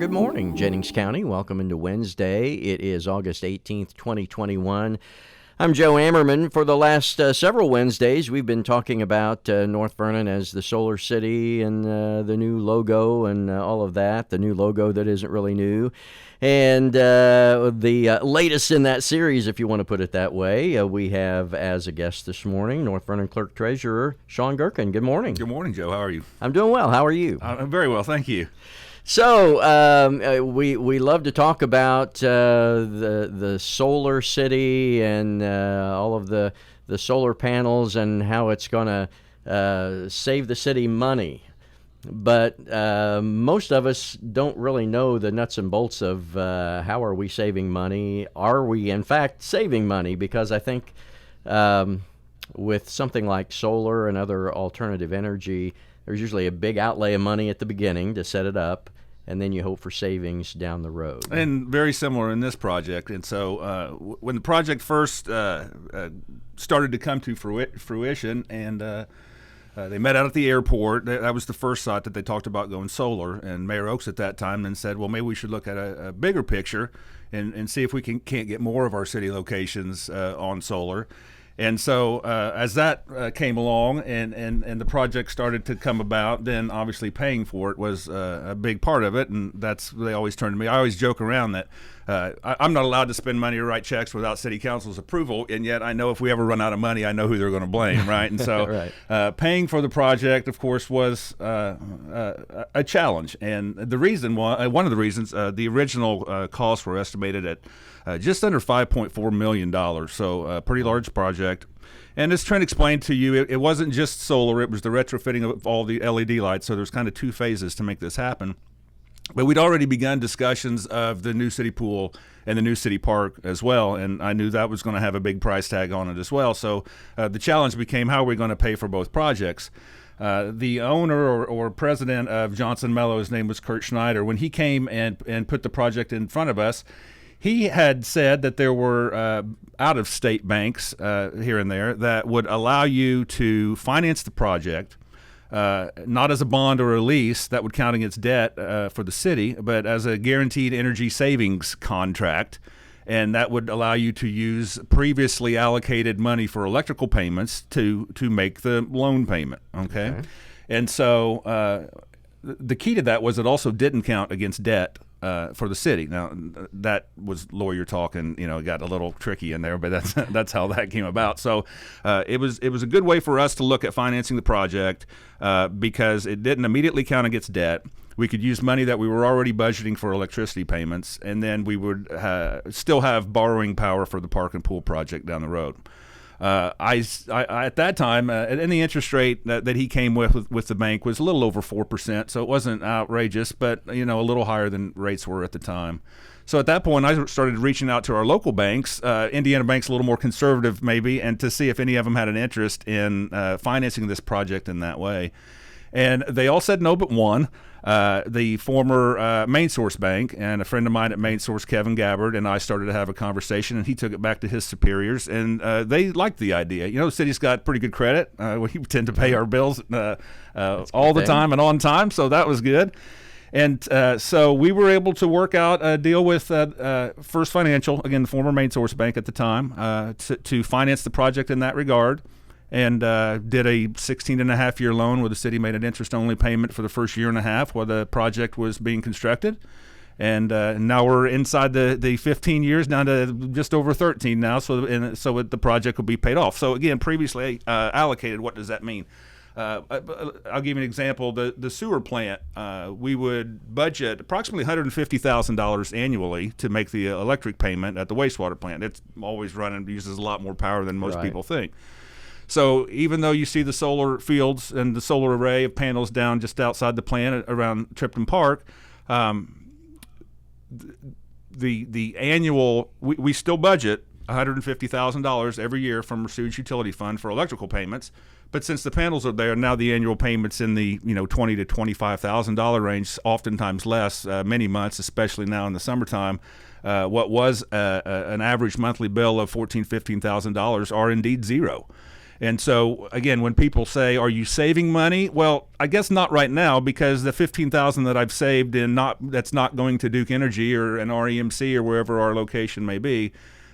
Good morning, Jennings County. Welcome into Wednesday. It is August 18th, 2021. I'm Joe Ammerman. For the last several Wednesdays, we've been talking about North Vernon as the solar city and the new logo and all of that, the new logo that isn't really new. And the latest in that series, if you want to put it that way, we have as a guest this morning, North Vernon Clerk Treasurer Shawn Gerkin. Good morning. Good morning, Joe. How are you? I'm doing well. How are you? I'm very well, thank you. So we love to talk about the solar city and all of the solar panels and how it's going to save the city money. But most of us don't really know the nuts and bolts of how are we saving money. Are we, in fact, saving money? Because I think with something like solar and other alternative energy, there's usually a big outlay of money at the beginning to set it up, and then you hope for savings down the road. And very similar in this project. And so when the project first started to come to fruition and they met out at the airport, that was the first thought that they talked about going solar. And Mayor Oakes at that time then said, well, maybe we should look at a bigger picture and see if we can't get more of our city locations on solar. And so as that came along and the project started to come about, then obviously paying for it was a big part of it. And they always turn to me. I always joke around that I'm not allowed to spend money or write checks without city council's approval. And yet I know if we ever run out of money, I know who they're going to blame, right? And so right. Paying for the project, of course, was a challenge. And the reason, one of the reasons, the original costs were estimated at just under $5.4 million, so a pretty large project. And as Trent explained to you, it wasn't just solar, it was the retrofitting of all the LED lights, so there's kind of two phases to make this happen. But we'd already begun discussions of the new city pool and the new city park as well, and I knew that was going to have a big price tag on it as well. So the challenge became, how are we going to pay for both projects? The owner or president of Johnson Mello, his name was Kurt Schneider, when he came and put the project in front of us, he had said that there were out-of-state banks here and there that would allow you to finance the project, not as a bond or a lease that would count against debt for the city, but as a guaranteed energy savings contract. And that would allow you to use previously allocated money for electrical payments to make the loan payment, okay? And so the key to that was it also didn't count against debt for the city. Now, that was lawyer talk, and it got a little tricky in there, but that's how that came about. So it was a good way for us to look at financing the project because it didn't immediately count against debt. We could use money that we were already budgeting for electricity payments, and then we would still have borrowing power for the park and pool project down the road. I at that time, and the interest rate that he came with the bank was a little over 4%, so it wasn't outrageous, but a little higher than rates were at the time. So at that point, I started reaching out to our local banks. Indiana Bank's a little more conservative, maybe, and to see if any of them had an interest in financing this project in that way. And they all said no but one. The former Main Source Bank, and a friend of mine at Main Source, Kevin Gabbard, and I started to have a conversation, and he took it back to his superiors, and they liked the idea. The city's got pretty good credit. We tend to pay our bills all the time and on time, so that was good. And so we were able to work out a deal with First Financial, again, the former Main Source Bank at the time, to finance the project in that regard. And did a 16-and-a-half-year loan where the city made an interest-only payment for the first year and a half while the project was being constructed. And now we're inside the 15 years, down to just over 13 now, so the project will be paid off. So, again, previously allocated, what does that mean? I'll give you an example. The sewer plant, we would budget approximately $150,000 annually to make the electric payment at the wastewater plant. It's always running, uses a lot more power than most people think. So even though you see the solar fields and the solar array of panels down just outside the plant around Tripton Park, the annual, we still budget $150,000 every year from our sewage utility fund for electrical payments. But since the panels are there, now the annual payments in the $20,000 to $25,000 range, oftentimes less, many months, especially now in the summertime. What was an average monthly bill of $14,000, $15,000 are indeed zero. And so, again, when people say, "Are you saving money?" Well, I guess not right now, because the $15,000 that I've saved that's not going to Duke Energy or an REMC or wherever our location may be.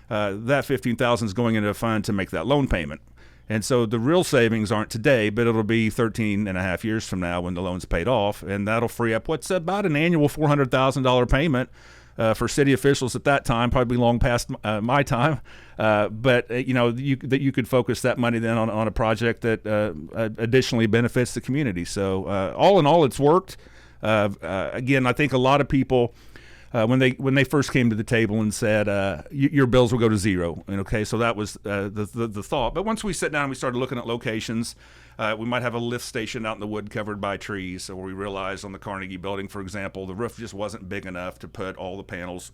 That $15,000 is going into a fund to make that loan payment. And so the real savings aren't today, but it'll be 13 and a half years from now when the loan's paid off, and that'll free up what's about an annual $400,000 payment for city officials at that time, probably long past my time. But you could focus that money then on a project that additionally benefits the community. So all in all, it's worked. Again, I think a lot of people, when they first came to the table and said your bills will go to zero, and okay, so that was the thought. But once we sat down and we started looking at locations, we might have a lift station out in the wood covered by trees. So we realized on the Carnegie Building, for example, the roof just wasn't big enough to put all the panels,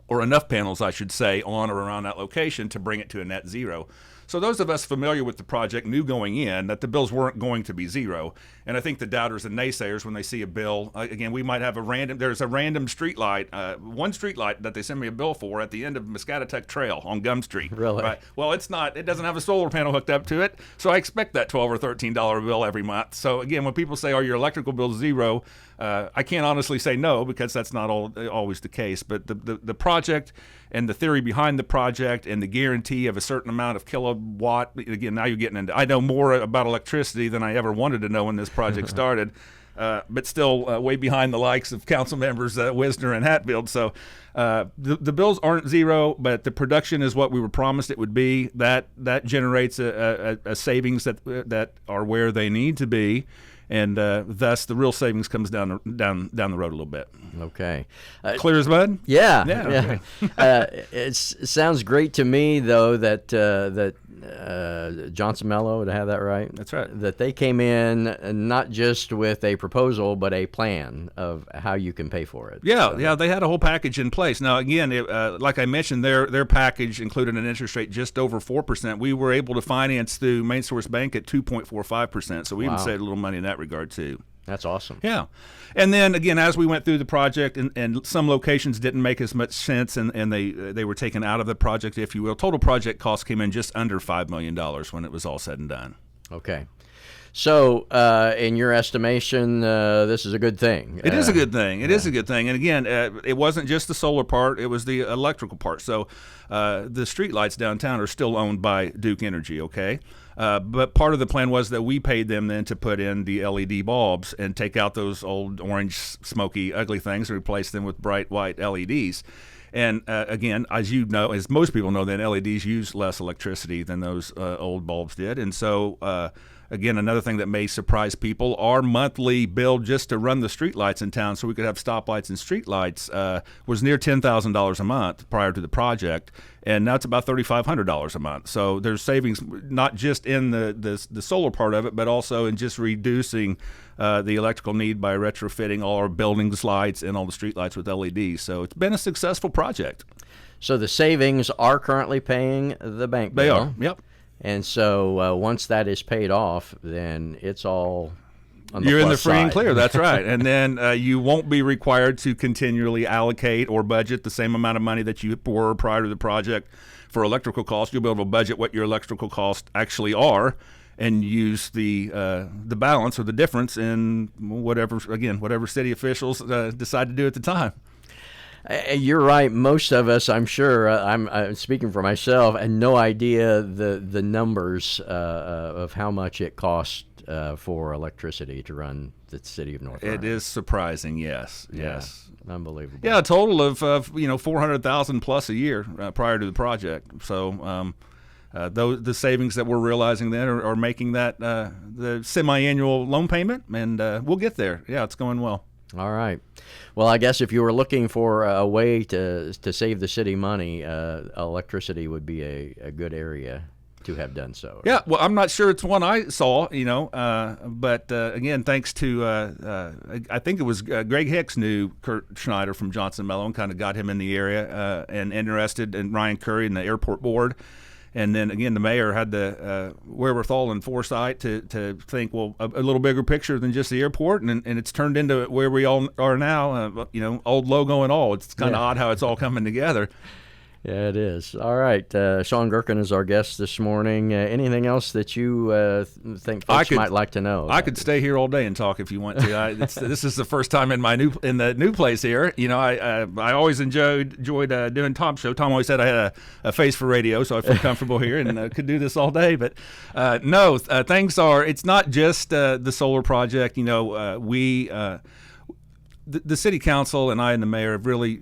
or enough panels, I should say, on or around that location to bring it to a net zero. So those of us familiar with the project knew going in that the bills weren't going to be zero. And I think the doubters and naysayers, when they see a bill, again, we might have there's a random street light, one street light that they send me a bill for at the end of Muscatatuck Trail on Gum Street. Really? Right? Well, it doesn't have a solar panel hooked up to it, so I expect that $12 or $13 bill every month. So again, when people say, are your electrical bills zero? I can't honestly say no, because that's not always the case. But the project and the theory behind the project and the guarantee of a certain amount of kilowatt, again, now you're getting into, I know more about electricity than I ever wanted to know when this project started, but still way behind the likes of council members Wisner and Hatfield. So the bills aren't zero, but the production is what we were promised it would be. That generates a savings that are where they need to be. And thus, the real savings comes down the road a little bit. Okay. Clear as mud? Yeah. Okay. It sounds great to me, though, that Johnson Mello, to have that right? That's right. That they came in not just with a proposal, but a plan of how you can pay for it. Yeah, they had a whole package in place. Now, again, like I mentioned, their package included an interest rate just over 4%. We were able to finance through Main Source Bank at 2.45%, so we even saved a little money in that regard, too. That's awesome. Yeah. And then, again, as we went through the project, and some locations didn't make as much sense, and they were taken out of the project, if you will, total project costs came in just under $5 million when it was all said and done. Okay. So, in your estimation, this is a good thing. It is a good thing. It is a good thing. And again, it wasn't just the solar part; it was the electrical part. So, the street lights downtown are still owned by Duke Energy. Okay, but part of the plan was that we paid them then to put in the LED bulbs and take out those old orange, smoky, ugly things and replace them with bright white LEDs. And again, as you know, as most people know, then LEDs use less electricity than those old bulbs did, and so. Again, another thing that may surprise people, our monthly bill just to run the streetlights in town so we could have stoplights and streetlights was near $10,000 a month prior to the project, and now it's about $3,500 a month. So there's savings not just in the solar part of it, but also in just reducing the electrical need by retrofitting all our buildings lights and all the streetlights with LEDs. So it's been a successful project. So the savings are currently paying the bank bill. They are, yep. And so once that is paid off, then it's all on the You're in the plus free and side. clear. That's right. And then you won't be required to continually allocate or budget the same amount of money that you were prior to the project for electrical costs. You'll be able to budget what your electrical costs actually are and use the balance or the difference in whatever city officials decide to do at the time. You're right. Most of us, I'm sure, I'm speaking for myself, had no idea the numbers of how much it costs for electricity to run the city of North Vernon. It is surprising, yes. Unbelievable. Yeah, a total of $400,000 plus a year prior to the project. So the savings that we're realizing then are making that the semi-annual loan payment, and we'll get there. Yeah, it's going well. All right. Well, I guess if you were looking for a way to save the city money, electricity would be a good area to have done so. Yeah, well, I'm not sure it's one I saw, but again, thanks to, I think it was Greg Hicks knew Kurt Schneider from Johnson Mello and kind of got him in the area and interested in Ryan Curry and the airport board. And then, again, the mayor had the wherewithal and foresight to think, well, a little bigger picture than just the airport, and it's turned into where we all are now, old logo and all. It's kind of odd how it's all coming together. Yeah, it is. All right. Shawn Gerkin is our guest this morning. Anything else that you think folks might like to know? I could stay here all day and talk if you want to. This is the first time in the new place here. You know, I always enjoyed doing Tom's show. Tom always said I had a face for radio, so I feel comfortable here and could do this all day. But no, things are. It's not just the solar project. You know, the city council and I and the mayor have really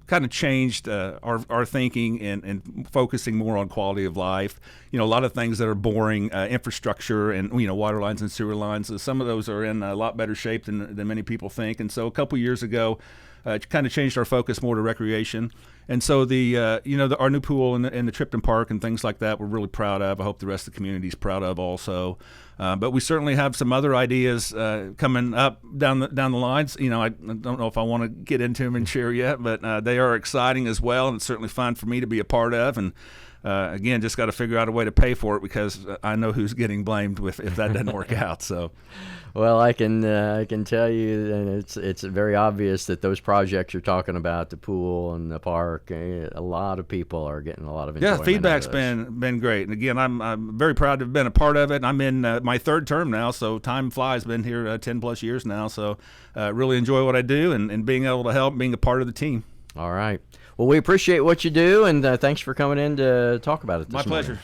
kind of changed our thinking and focusing more on quality of life. You know, a lot of things that are boring, infrastructure and, you know, water lines and sewer lines, some of those are in a lot better shape than many people think. And so a couple years ago, kind of changed our focus more to recreation. And so our new pool in the Tripton Park and things like that, we're really proud of. I hope the rest of the community is proud of also. But we certainly have some other ideas coming up down the lines. You know, I don't know if I want to get into them and share yet, but they are exciting as well, and it's certainly fun for me to be a part of. And again, just got to figure out a way to pay for it because I know who's getting blamed if that doesn't work out. So. Well, I can tell you, and it's very obvious that those projects you're talking about, the pool and the park, a lot of people are getting a lot of enjoyment. Yeah, feedback's been great, and again, I'm very proud to have been a part of it. I'm in my third term now, so time flies. Been here 10 plus years now, so really enjoy what I do and being able to help, being a part of the team. All right. Well, we appreciate what you do, and thanks for coming in to talk about it this morning. My pleasure.